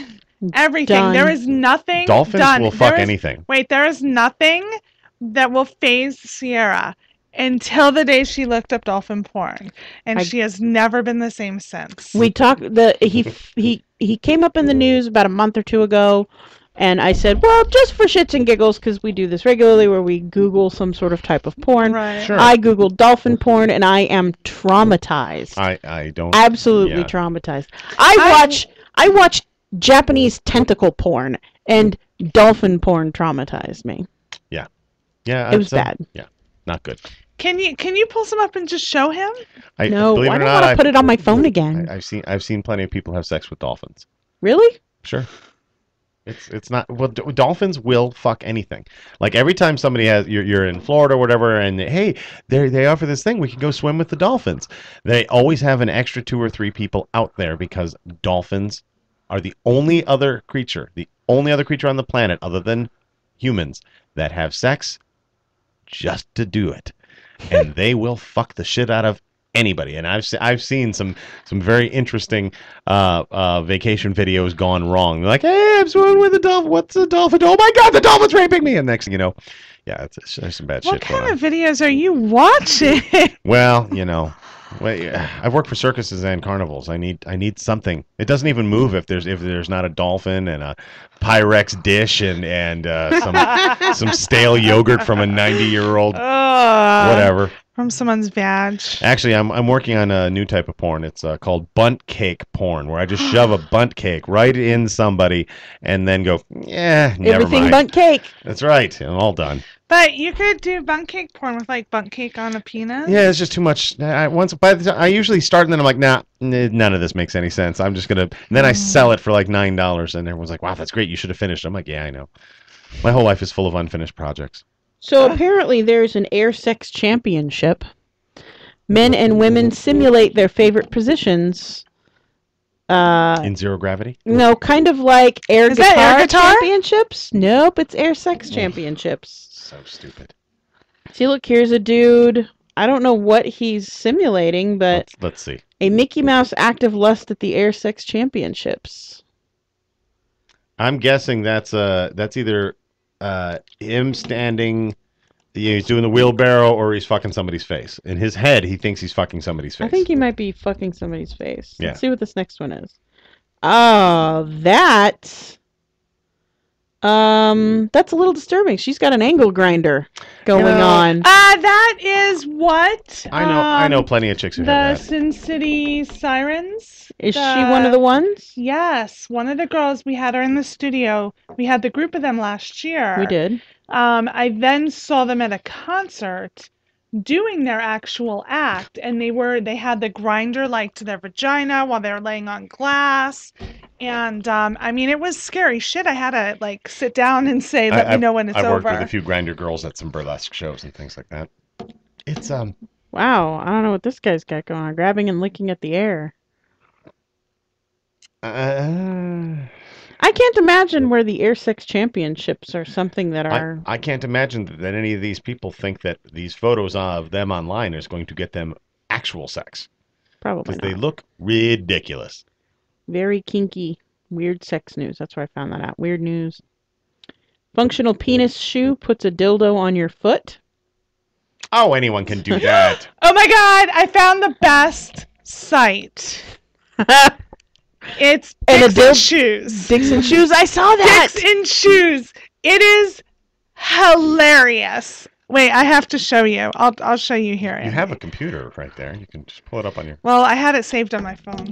Speaker 3: everything.
Speaker 2: Done.
Speaker 3: There is nothing
Speaker 1: Dolphins
Speaker 3: done.
Speaker 1: will
Speaker 3: There
Speaker 1: fuck
Speaker 3: is-
Speaker 1: anything.
Speaker 3: Wait, there is nothing that will phase Sierra until the day she looked up dolphin porn, and she has never been the same since.
Speaker 2: We talked. He came up in the news about a month or two ago, and I said, well, just for shits and giggles, because we do this regularly, where we Google some sort of type of porn.
Speaker 3: Right.
Speaker 1: Sure.
Speaker 2: I Googled dolphin porn, and I am traumatized.
Speaker 1: I don't.
Speaker 2: Absolutely
Speaker 1: yeah.
Speaker 2: traumatized. I watch Japanese tentacle porn, and dolphin porn traumatized me.
Speaker 1: Yeah,
Speaker 2: It was bad.
Speaker 1: Yeah. Not good.
Speaker 3: Can you pull some up and just show him?
Speaker 2: No,
Speaker 1: believe
Speaker 2: I
Speaker 1: it or
Speaker 2: don't
Speaker 1: not,
Speaker 2: want to put it on my phone again.
Speaker 1: I've seen plenty of people have sex with dolphins.
Speaker 2: Really?
Speaker 1: Sure. It's not well. Dolphins will fuck anything. Like every time somebody has you're in Florida or whatever, and hey, they offer this thing. We can go swim with the dolphins. They always have an extra 2 or 3 people out there because dolphins are the only other creature on the planet other than humans that have sex just to do it, and they will fuck the shit out of anybody. And I've seen some very interesting vacation videos gone wrong. They're like, hey, I'm swimming with a dolphin. What's a dolphin? Oh my god, the dolphin's raping me! And next thing you know, yeah, there's some bad shit.
Speaker 3: What
Speaker 1: going
Speaker 3: kind
Speaker 1: on.
Speaker 3: of videos are you watching?
Speaker 1: Well, I've worked for circuses and carnivals. I need something. It doesn't even move if there's not a dolphin and a Pyrex dish and some stale yogurt from a 90-year-old whatever.
Speaker 3: From someone's vag.
Speaker 1: Actually, I'm working on a new type of porn. It's called bunt cake porn, where I just shove a bunt cake right in somebody and then go, never
Speaker 2: Everything
Speaker 1: mind.
Speaker 2: bunt cake.
Speaker 1: That's right. I'm all done.
Speaker 3: But you could do bunt cake porn with like bunt cake on a penis.
Speaker 1: Yeah, it's just too much. I usually start and then I'm like, nah, none of this makes any sense. I'm just gonna. And then I sell it for like $9, and everyone's like, wow, that's great. You should have finished. I'm like, yeah, I know. My whole life is full of unfinished projects.
Speaker 2: So apparently there's an air sex championship. Men and women simulate their favorite positions.
Speaker 1: In zero gravity?
Speaker 2: No, kind of like
Speaker 3: Is that air guitar?
Speaker 2: championships. Nope, it's air sex championships.
Speaker 1: So stupid.
Speaker 2: See, look, here's a dude. I don't know what he's simulating, but
Speaker 1: Let's see.
Speaker 2: a Mickey Mouse act of lust at the air sex championships.
Speaker 1: I'm guessing that's either him standing, he's doing the wheelbarrow, or he's fucking somebody's face. In his head, he thinks he's fucking somebody's face.
Speaker 2: I think he might be fucking somebody's face.
Speaker 1: Yeah.
Speaker 2: Let's see what this next one is. Oh, that's a little disturbing. She's got an angle grinder going on.
Speaker 3: That is what?
Speaker 1: I know plenty of chicks who
Speaker 3: The
Speaker 1: have that.
Speaker 3: Sin City Sirens.
Speaker 2: Is she one of the ones?
Speaker 3: Yes, one of the girls. We had her in the studio. We had the group of them last year.
Speaker 2: We did.
Speaker 3: I then saw them at a concert doing their actual act, and they had the grinder like to their vagina while they were laying on glass, and it was scary shit. I had to like sit down and say, let me know when it's over.
Speaker 1: I worked with a few grinder girls at some burlesque shows and things like that. It's
Speaker 2: Wow, I don't know what this guy's got going on. Grabbing and licking at the air. I can't imagine where the air sex championships are something that are...
Speaker 1: I can't imagine that any of these people think that these photos of them online is going to get them actual sex.
Speaker 2: Probably
Speaker 1: Because
Speaker 2: not.
Speaker 1: they look ridiculous.
Speaker 2: Very kinky. Weird sex news. That's where I found that out. Weird news. Functional penis shoe puts a dildo on your foot.
Speaker 1: Oh, anyone can do that.
Speaker 3: Oh my god, I found the best site. It's Dicks and Shoes.
Speaker 2: Dicks and Shoes, I saw that!
Speaker 3: Dicks and Shoes. It is hilarious. Wait, I have to show you. I'll show you here.
Speaker 1: You have a computer right there. You can just pull it up on your...
Speaker 3: Well, I had it saved on my phone.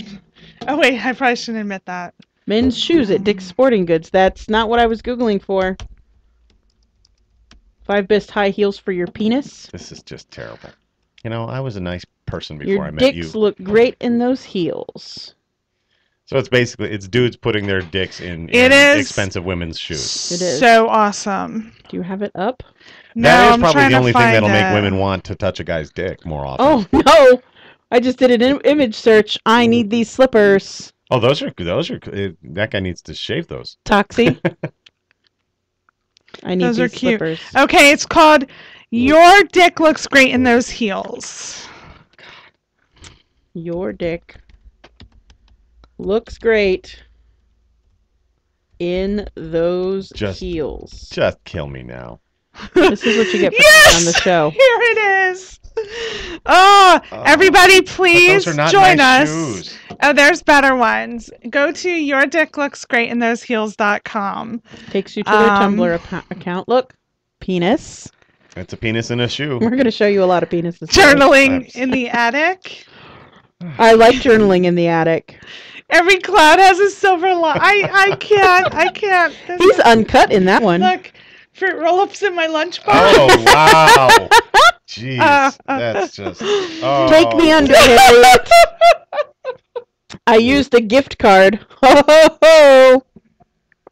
Speaker 3: Oh wait, I probably shouldn't admit that.
Speaker 2: Men's shoes at Dick's Sporting Goods. That's not what I was Googling for. 5 best high heels for your penis.
Speaker 1: This is just terrible. You know, I was a nice person before I met you.
Speaker 2: Your dicks look great in those heels.
Speaker 1: So it's dudes putting their dicks in expensive women's shoes.
Speaker 2: It is.
Speaker 3: So awesome.
Speaker 2: Do you have it up?
Speaker 3: No,
Speaker 1: that is
Speaker 3: I'm
Speaker 1: probably
Speaker 3: trying
Speaker 1: the
Speaker 3: to
Speaker 1: only thing
Speaker 3: find
Speaker 1: that'll make
Speaker 3: it.
Speaker 1: women want to touch a guy's dick more often.
Speaker 2: Oh, no. I just did an image search. I need these slippers.
Speaker 1: Oh, those are that guy needs to shave those.
Speaker 2: Toxie. I need
Speaker 3: Those
Speaker 2: these
Speaker 3: are cute.
Speaker 2: slippers.
Speaker 3: Okay, it's called Your Dick Looks Great in Those Heels.
Speaker 2: Your dick looks great in those heels.
Speaker 1: Just kill me now.
Speaker 2: This is what you get for
Speaker 3: Yes!
Speaker 2: on the show.
Speaker 3: Here it is. Oh, everybody please
Speaker 1: those are not
Speaker 3: join
Speaker 1: nice
Speaker 3: us.
Speaker 1: shoes.
Speaker 3: Oh, there's better ones. Go to yourdicklooksgreatinthosheels.com.
Speaker 2: Takes you to their Tumblr account. Look, penis.
Speaker 1: It's a penis in a shoe.
Speaker 2: We're going to show you a lot of penises.
Speaker 3: Journaling in the attic.
Speaker 2: I like journaling in the attic.
Speaker 3: Every cloud has a silver line. I can't.
Speaker 2: He's uncut in that one.
Speaker 3: Look, fruit roll-ups in my lunchbox.
Speaker 1: Oh, wow. Jeez, that's just. Oh.
Speaker 2: Take me under, Harriet. I used a gift card. Ho, ho, ho.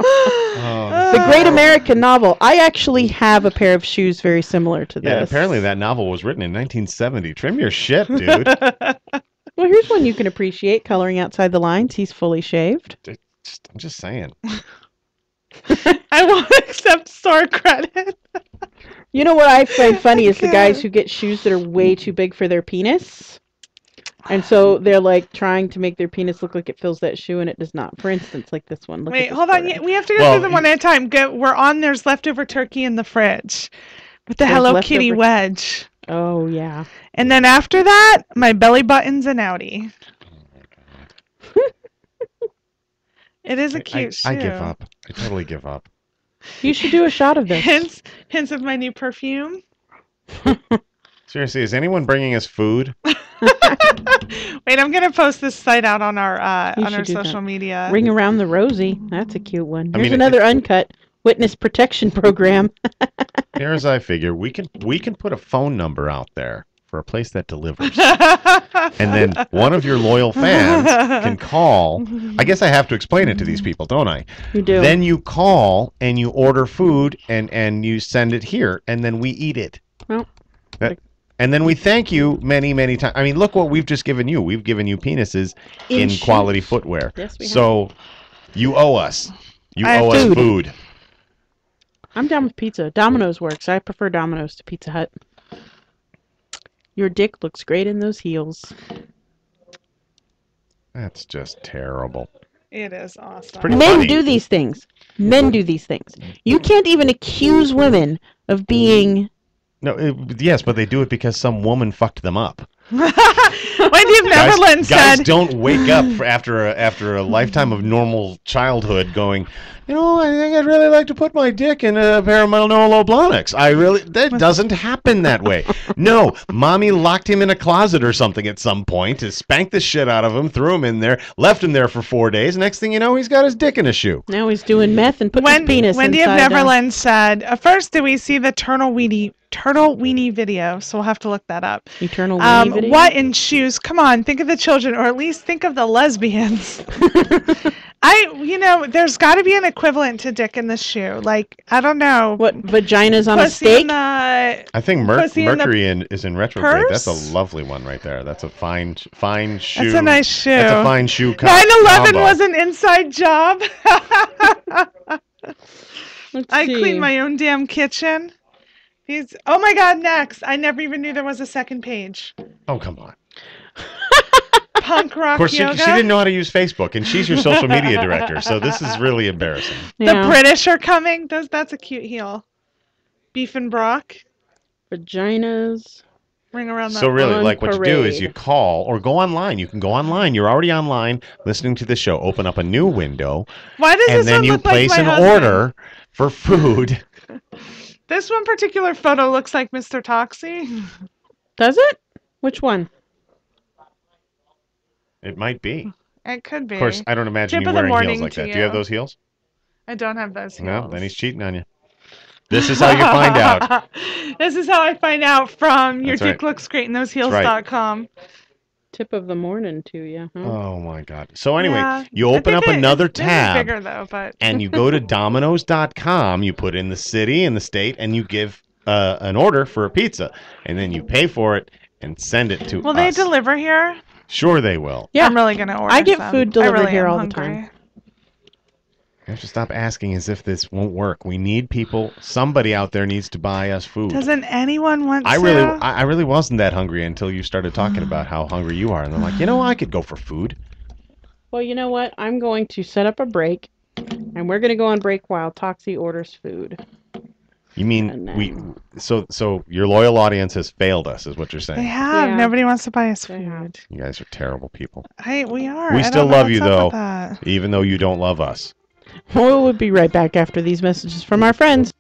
Speaker 1: Oh,
Speaker 2: The Great American Novel. I actually have a pair of shoes very similar to this.
Speaker 1: yeah, apparently that novel was written in 1970. Trim your shit, dude.
Speaker 2: Well, here's one you can appreciate. Coloring outside the lines. He's fully shaved.
Speaker 1: I'm just saying.
Speaker 3: I won't accept store credit.
Speaker 2: You know what I find funny is the guys who get shoes that are way too big for their penis. And so they're like trying to make their penis look like it fills that shoe, and it does not. For instance, like this one. Look
Speaker 3: Wait,
Speaker 2: at this
Speaker 3: hold on.
Speaker 2: photo.
Speaker 3: We have to go through them one at a time. We're on. There's leftover turkey in the fridge with the
Speaker 2: There's
Speaker 3: Hello Kitty
Speaker 2: leftover-
Speaker 3: wedge.
Speaker 2: Oh, yeah.
Speaker 3: And then after that, my belly button's an outie. It is a cute shoe.
Speaker 1: I give up. I totally give up.
Speaker 2: You should do a shot of this.
Speaker 3: Hints of my new perfume.
Speaker 1: Seriously, is anyone bringing us food?
Speaker 3: Wait, I'm gonna post this site out on our
Speaker 2: You should do
Speaker 3: social
Speaker 2: that.
Speaker 3: media.
Speaker 2: Ring Around the Rosie. That's a cute one.
Speaker 1: I
Speaker 2: Here's
Speaker 1: mean,
Speaker 2: another uncut witness protection program.
Speaker 1: Here's I figure we can put a phone number out there for a place that delivers. And then one of your loyal fans can call. I guess I have to explain it to these people, don't I?
Speaker 2: You do.
Speaker 1: Then you call and you order food and you send it here, and then we eat it.
Speaker 2: Well,
Speaker 1: And then we thank you many, many times. I mean, look what we've just given you. We've given you penises in
Speaker 2: shoes.
Speaker 1: quality footwear.
Speaker 2: Yes, we have.
Speaker 1: So you owe us. You
Speaker 3: I have
Speaker 1: owe us
Speaker 2: food.
Speaker 1: food.
Speaker 2: I'm down with pizza. Domino's works. I prefer Domino's to Pizza Hut. Your dick looks great in those heels.
Speaker 1: That's just terrible.
Speaker 3: It is awesome.
Speaker 1: Pretty
Speaker 2: Men
Speaker 1: funny.
Speaker 2: do these things. Men do these things. You can't even accuse women of being...
Speaker 1: No, yes, but they do it because some woman fucked them up.
Speaker 3: Wendy of Neverland
Speaker 1: guys
Speaker 3: said,
Speaker 1: don't wake up after a lifetime of normal childhood going, you know, I think I'd really like to put my dick in a pair of Manolo Blahniks. That doesn't happen that way. No, mommy locked him in a closet or something at some point, spanked the shit out of him, threw him in there, left him there for 4 days. Next thing you know, he's got his dick in a shoe.
Speaker 2: Now he's doing meth and putting his penis
Speaker 3: Wendy of
Speaker 2: inside.
Speaker 3: Neverland said, first, do we see the turtle weenie video? So we'll have to look that up.
Speaker 2: Eternal weenie video?
Speaker 3: What in shoes? Come on, think of the children, or at least think of the lesbians. There's got to be an equivalent to dick in the shoe. Like, I don't know.
Speaker 2: What, vaginas on a
Speaker 3: Pussy
Speaker 2: steak?
Speaker 3: in the
Speaker 1: I think
Speaker 3: Pussy in the
Speaker 1: Mercury is in retrograde.
Speaker 3: purse?
Speaker 1: That's a lovely one right there. That's a fine shoe.
Speaker 3: That's a nice shoe.
Speaker 1: That's a fine shoe.
Speaker 3: 9/11
Speaker 1: combo.
Speaker 3: was an inside job.
Speaker 2: Let's
Speaker 3: I
Speaker 2: see.
Speaker 3: clean my own damn kitchen. Oh my God, next. I never even knew there was a second page.
Speaker 1: Oh, come on.
Speaker 3: Punk rock
Speaker 1: Of course, she
Speaker 3: yoga.
Speaker 1: didn't know how to use Facebook, and she's your social media director, so this is really embarrassing.
Speaker 2: Yeah.
Speaker 3: The British are coming. That's a cute heel. Beef and Brock.
Speaker 2: Vaginas.
Speaker 3: Ring around that.
Speaker 1: So really,
Speaker 2: on
Speaker 1: like what you do is
Speaker 2: parade.
Speaker 1: you call or go online. You can go online. You're already online listening to the show. Open up a new window,
Speaker 3: Why does
Speaker 1: and
Speaker 3: this
Speaker 1: then
Speaker 3: one
Speaker 1: you
Speaker 3: look
Speaker 1: place
Speaker 3: like my
Speaker 1: an
Speaker 3: husband?
Speaker 1: order for food.
Speaker 3: This one particular photo looks like Mr. Toxie.
Speaker 2: Does it? Which one?
Speaker 1: It might be.
Speaker 3: It could be.
Speaker 1: Of course, I don't imagine
Speaker 3: Tip
Speaker 1: you
Speaker 3: of the
Speaker 1: wearing heels
Speaker 3: morning
Speaker 1: like
Speaker 3: to
Speaker 1: that. Do you have
Speaker 3: you.
Speaker 1: those heels?
Speaker 3: I don't have those heels.
Speaker 1: No, then he's cheating on you. This is how you find out.
Speaker 3: This is how I find out from your
Speaker 1: That's right.
Speaker 3: dick looks great in those
Speaker 1: That's right.
Speaker 3: heels.com.
Speaker 2: Tip of the morning to you, huh?
Speaker 1: Oh my God. So anyway,
Speaker 3: Yeah.
Speaker 1: you
Speaker 3: I
Speaker 1: open
Speaker 3: think
Speaker 1: up another
Speaker 3: this is
Speaker 1: tab.
Speaker 3: bigger though, but
Speaker 1: And you go to Domino's.com, you put in the city and the state, and you give an order for a pizza. And then you pay for it and send it to
Speaker 3: will
Speaker 1: us.
Speaker 3: they deliver here?
Speaker 1: Sure they will.
Speaker 2: Yeah.
Speaker 3: I'm really going to order
Speaker 2: I get
Speaker 3: some.
Speaker 2: food
Speaker 3: I
Speaker 2: delivered
Speaker 3: really
Speaker 2: here
Speaker 3: am
Speaker 2: all the
Speaker 3: hungry.
Speaker 2: time.
Speaker 1: You have to stop asking as if this won't work. We need people. Somebody out there needs to buy us food.
Speaker 3: Doesn't anyone want
Speaker 1: I
Speaker 3: to?
Speaker 1: really wasn't that hungry until you started talking about how hungry you are. And I'm like, I could go for food.
Speaker 2: Well, you know what? I'm going to set up a break, and we're going to go on break while Toxie orders food.
Speaker 1: You mean
Speaker 2: And
Speaker 1: we?
Speaker 2: then-
Speaker 1: So your loyal audience has failed us, is what you're
Speaker 3: They
Speaker 1: saying.
Speaker 3: have.
Speaker 2: Yeah.
Speaker 3: Nobody wants to buy us
Speaker 2: They have.
Speaker 3: food.
Speaker 1: You guys are terrible people.
Speaker 3: We are.
Speaker 1: We
Speaker 3: I
Speaker 1: still
Speaker 3: don't know
Speaker 1: love you
Speaker 3: what's up
Speaker 1: though,
Speaker 3: with that.
Speaker 1: even though you don't love us.
Speaker 2: We'll be right back after these messages from our friends.